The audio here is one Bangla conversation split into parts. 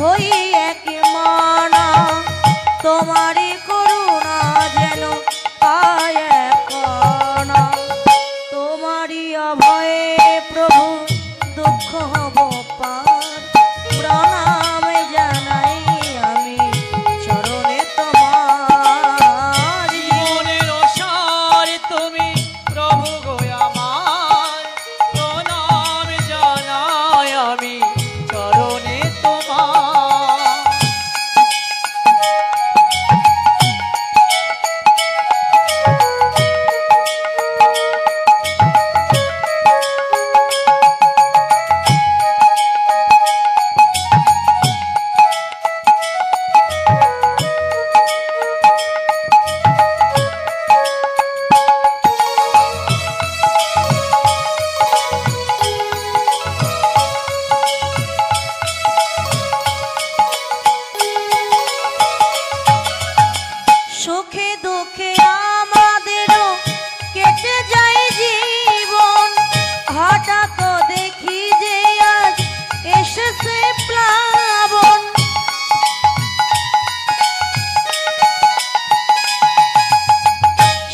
হই এক মানা, তোমারই করুণা যেন পায় কণা। তোমারই অভয়ে প্রভু দুঃখ হব পার, প্রণাম জানাই আমি চরণে তোমার। জীবনের সার তুমি প্রভু গো আমার, প্রণাম জানাই আমি চরণে তোমার। সুখে দুঃখে আমাদেরও কেটে যায় জীবন, হঠাৎ দেখি যে আজ এসেছে প্লাবন।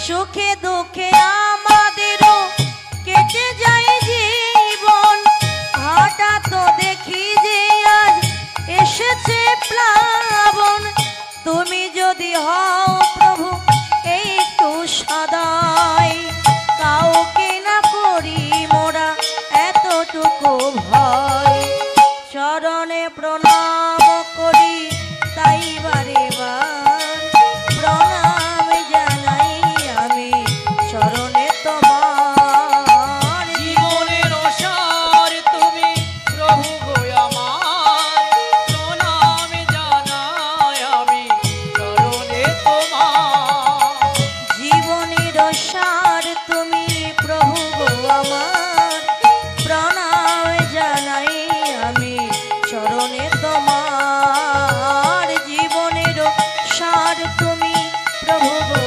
সুখে দুঃখে আমাদেরও কেটে যায় জীবন, হঠাৎ দেখি যে আজ এসেছে প্লাবন। তুমি যদি হও প্রভু একটু সদয়, কাউকে না করি মোরা এতটুকু ভয়। চরণে প্রণাম করি তাই বারে বার, প্রণাম জানাই আমি চরণে তোমার। জীবনের সার তুমি প্রভু গো আমার, প্রণাম জানাই আমি চরণে তোমার। জীবনের সার তুমি প্রভু গো আমার, প্রণাম জানাই আমি চরণে তোমার। জীবনের সার তুমি প্রভু গো